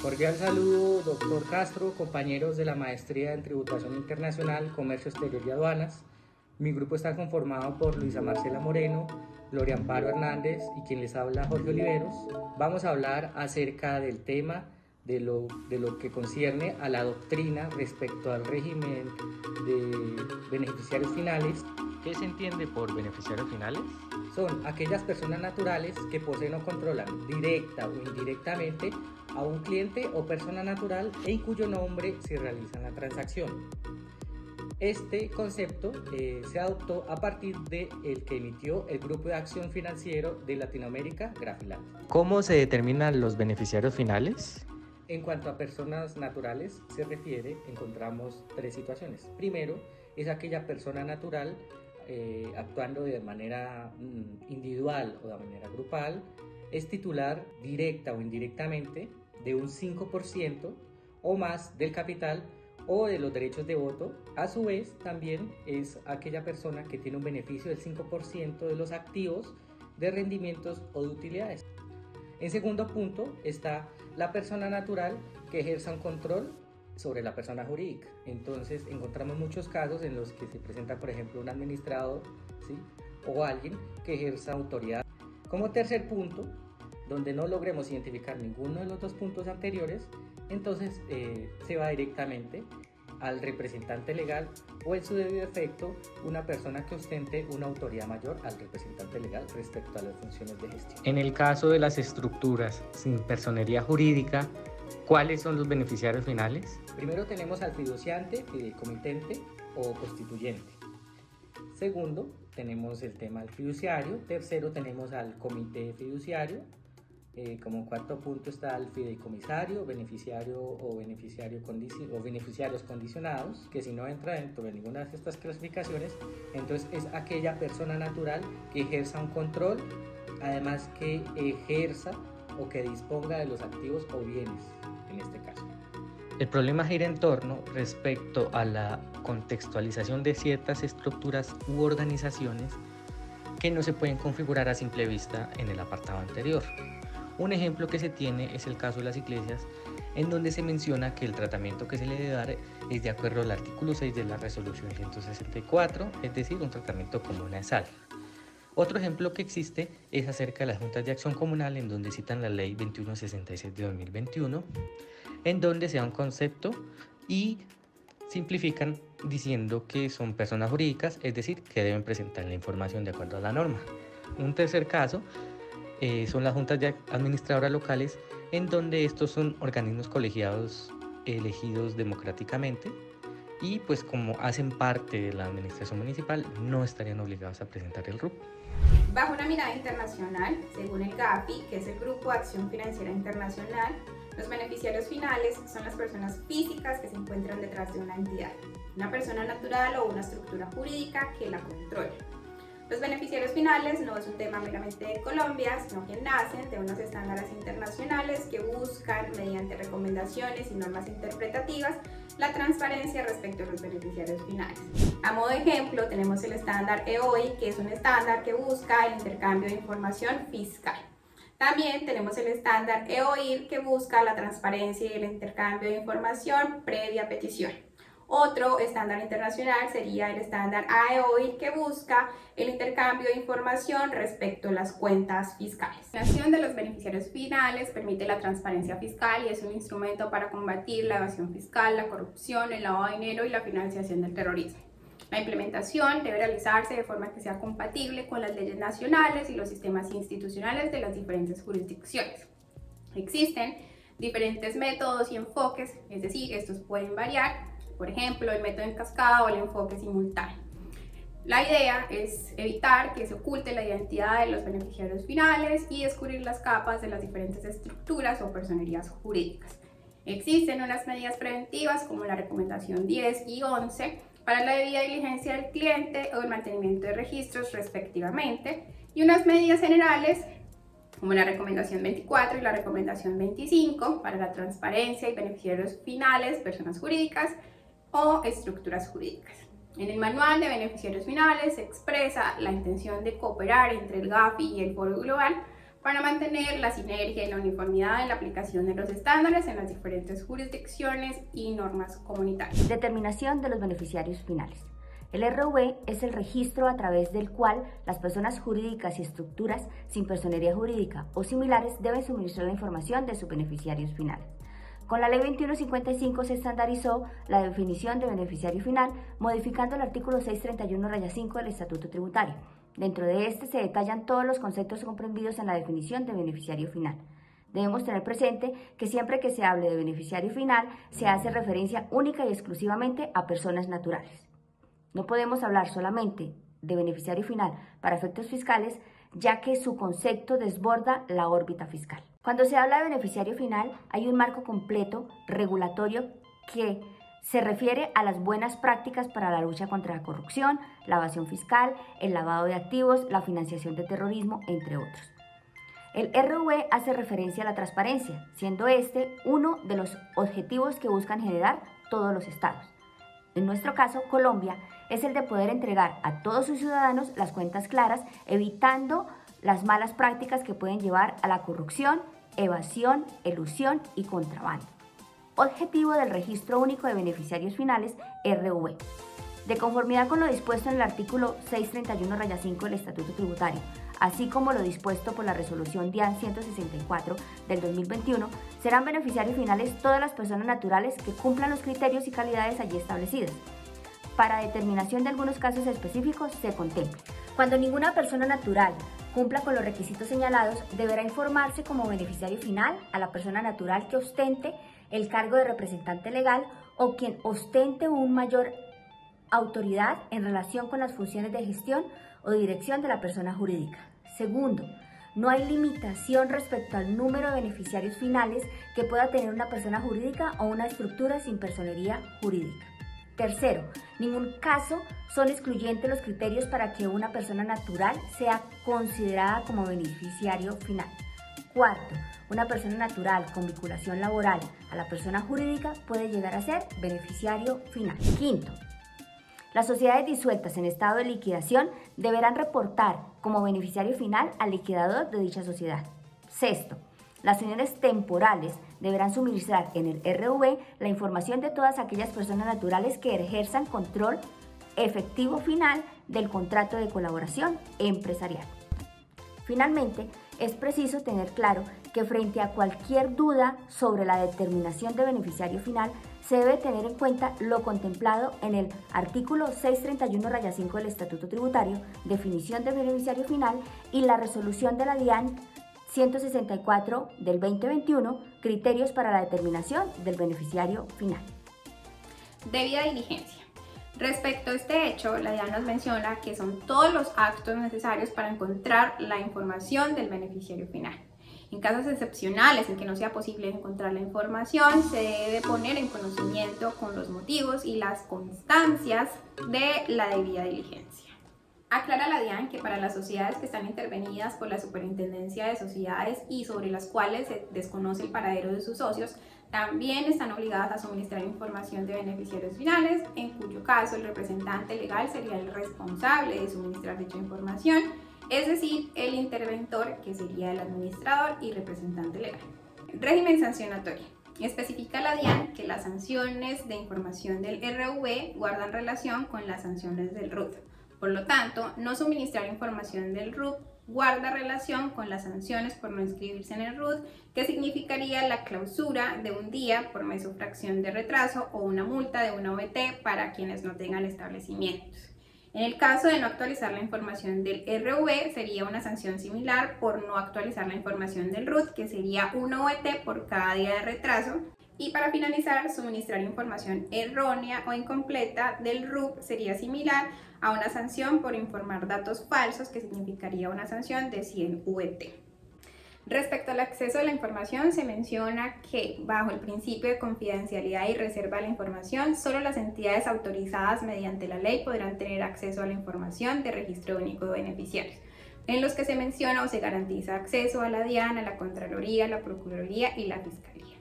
Cordial saludo, doctor Castro, compañeros de la Maestría en Tributación Internacional, Comercio Exterior y Aduanas. Mi grupo está conformado por Luisa Marcela Moreno, Gloria Amparo Hernández y quien les habla, Jorge Oliveros. Vamos a hablar acerca del tema de lo que concierne a la doctrina respecto al régimen de beneficiarios finales. ¿Qué se entiende por beneficiarios finales? Son aquellas personas naturales que poseen o controlan directa o indirectamente a un cliente o persona natural e en cuyo nombre se realiza la transacción. Este concepto se adoptó a partir del que emitió el Grupo de Acción Financiero de Latinoamérica, Grafilat. ¿Cómo se determinan los beneficiarios finales? En cuanto a personas naturales se refiere, encontramos tres situaciones. Primero, es aquella persona natural actuando de manera individual o de manera grupal, es titular directa o indirectamente de un 5% o más del capital o de los derechos de voto. A su vez, también es aquella persona que tiene un beneficio del 5% de los activos, de rendimientos o de utilidades. En segundo punto está la persona natural que ejerza un control sobre la persona jurídica. Entonces encontramos muchos casos en los que se presenta, por ejemplo, un administrador, ¿sí?, o alguien que ejerza autoridad. Como tercer punto, donde no logremos identificar ninguno de los dos puntos anteriores, entonces se va directamente al representante legal o, en su debido efecto, una persona que ostente una autoridad mayor al representante legal respecto a las funciones de gestión. En el caso de las estructuras sin personería jurídica, ¿cuáles son los beneficiarios finales? Primero tenemos al fiduciante, fideicomitente o constituyente. Segundo, tenemos el tema del fiduciario. Tercero, tenemos al comité fiduciario. Como cuarto punto está el fideicomisario, beneficiario o beneficiarios condicionados, que si no entra dentro de ninguna de estas clasificaciones, entonces es aquella persona natural que ejerza un control, además que ejerza o que disponga de los activos o bienes, en este caso. El problema gira en torno respecto a la contextualización de ciertas estructuras u organizaciones que no se pueden configurar a simple vista en el apartado anterior. Un ejemplo que se tiene es el caso de las iglesias, en donde se menciona que el tratamiento que se le debe dar es de acuerdo al artículo 6 de la resolución 164, es decir, un tratamiento comunal. Otro ejemplo que existe es acerca de las juntas de acción comunal, en donde citan la ley 2166 de 2021, en donde se da un concepto y simplifican diciendo que son personas jurídicas, es decir, que deben presentar la información de acuerdo a la norma. Un tercer caso son las juntas administradoras locales, en donde estos son organismos colegiados elegidos democráticamente y pues como hacen parte de la administración municipal no estarían obligados a presentar el RUP. Bajo una mirada internacional, según el GAFI, que es el Grupo de Acción Financiera Internacional, los beneficiarios finales son las personas físicas que se encuentran detrás de una entidad, una persona natural o una estructura jurídica que la controla. Los beneficiarios finales no es un tema meramente de Colombia, sino que nacen de unos estándares internacionales que buscan, mediante recomendaciones y normas interpretativas, la transparencia respecto a los beneficiarios finales. A modo de ejemplo, tenemos el estándar EOI, que es un estándar que busca el intercambio de información fiscal. También tenemos el estándar EOIR, que busca la transparencia y el intercambio de información previa petición. Otro estándar internacional sería el estándar AEOIR, que busca el intercambio de información respecto a las cuentas fiscales. La acción de los beneficiarios finales permite la transparencia fiscal y es un instrumento para combatir la evasión fiscal, la corrupción, el lavado de dinero y la financiación del terrorismo. La implementación debe realizarse de forma que sea compatible con las leyes nacionales y los sistemas institucionales de las diferentes jurisdicciones. Existen diferentes métodos y enfoques, es decir, estos pueden variar. Por ejemplo, el método en cascada o el enfoque simultáneo. La idea es evitar que se oculte la identidad de los beneficiarios finales y descubrir las capas de las diferentes estructuras o personerías jurídicas. Existen unas medidas preventivas como la recomendación 10 y 11 para la debida diligencia del cliente o el mantenimiento de registros respectivamente, y unas medidas generales como la recomendación 24 y la recomendación 25 para la transparencia y beneficiarios finales, personas jurídicas o estructuras jurídicas. En el manual de beneficiarios finales se expresa la intención de cooperar entre el GAFI y el Foro Global para mantener la sinergia y la uniformidad en la aplicación de los estándares en las diferentes jurisdicciones y normas comunitarias. Determinación de los beneficiarios finales. El RUE es el registro a través del cual las personas jurídicas y estructuras sin personería jurídica o similares deben suministrar la información de sus beneficiarios finales. Con la Ley 2155 se estandarizó la definición de beneficiario final, modificando el artículo 631-5 del Estatuto Tributario. Dentro de este se detallan todos los conceptos comprendidos en la definición de beneficiario final. Debemos tener presente que siempre que se hable de beneficiario final, se hace referencia única y exclusivamente a personas naturales. No podemos hablar solamente de beneficiario final para efectos fiscales, ya que su concepto desborda la órbita fiscal. Cuando se habla de beneficiario final, hay un marco completo regulatorio que se refiere a las buenas prácticas para la lucha contra la corrupción, la evasión fiscal, el lavado de activos, la financiación de terrorismo, entre otros. El RUE hace referencia a la transparencia, siendo este uno de los objetivos que buscan generar todos los estados. En nuestro caso, Colombia, es el de poder entregar a todos sus ciudadanos las cuentas claras, evitando las malas prácticas que pueden llevar a la corrupción, evasión, elusión y contrabando. Objetivo del Registro Único de Beneficiarios Finales, RUE. De conformidad con lo dispuesto en el artículo 631-5 del Estatuto Tributario, así como lo dispuesto por la Resolución DIAN 164 del 2021, serán beneficiarios finales todas las personas naturales que cumplan los criterios y calidades allí establecidas. Para determinación de algunos casos específicos se contempla. Cuando ninguna persona natural cumpla con los requisitos señalados, deberá informarse como beneficiario final a la persona natural que ostente el cargo de representante legal o quien ostente una mayor autoridad en relación con las funciones de gestión o dirección de la persona jurídica. Segundo, no hay limitación respecto al número de beneficiarios finales que pueda tener una persona jurídica o una estructura sin personería jurídica. Tercero, ningún caso son excluyentes los criterios para que una persona natural sea considerada como beneficiario final. Cuarto, una persona natural con vinculación laboral a la persona jurídica puede llegar a ser beneficiario final. Quinto, las sociedades disueltas en estado de liquidación deberán reportar como beneficiario final al liquidador de dicha sociedad. Sexto, las uniones temporales deberán suministrar en el RUE la información de todas aquellas personas naturales que ejerzan control efectivo final del contrato de colaboración empresarial. Finalmente, es preciso tener claro que frente a cualquier duda sobre la determinación de beneficiario final, se debe tener en cuenta lo contemplado en el artículo 631-5 del Estatuto Tributario, definición de beneficiario final, y la resolución de la DIAN 164 del 2021, criterios para la determinación del beneficiario final. Debida diligencia. Respecto a este hecho, la DIAN nos menciona que son todos los actos necesarios para encontrar la información del beneficiario final. En casos excepcionales en que no sea posible encontrar la información, se debe poner en conocimiento con los motivos y las constancias de la debida diligencia. Aclara la DIAN que para las sociedades que están intervenidas por la Superintendencia de Sociedades y sobre las cuales se desconoce el paradero de sus socios, también están obligadas a suministrar información de beneficiarios finales, en cuyo caso el representante legal sería el responsable de suministrar dicha información, es decir, el interventor, que sería el administrador y representante legal. Régimen sancionatorio. Especifica la DIAN que las sanciones de información del RUE guardan relación con las sanciones del RUT. Por lo tanto, no suministrar información del RUT guarda relación con las sanciones por no inscribirse en el RUT, que significaría la clausura de un día por mes o fracción de retraso o una multa de una OVT para quienes no tengan establecimientos. En el caso de no actualizar la información del RUE, sería una sanción similar por no actualizar la información del RUT, que sería una OVT por cada día de retraso. Y para finalizar, suministrar información errónea o incompleta del RUP sería similar a una sanción por informar datos falsos, que significaría una sanción de 100 VT. Respecto al acceso a la información, se menciona que bajo el principio de confidencialidad y reserva de la información, solo las entidades autorizadas mediante la ley podrán tener acceso a la información de Registro Único de Beneficiarios, en los que se menciona o se garantiza acceso a la DIAN, a la Contraloría, la Procuraduría y la Fiscalía.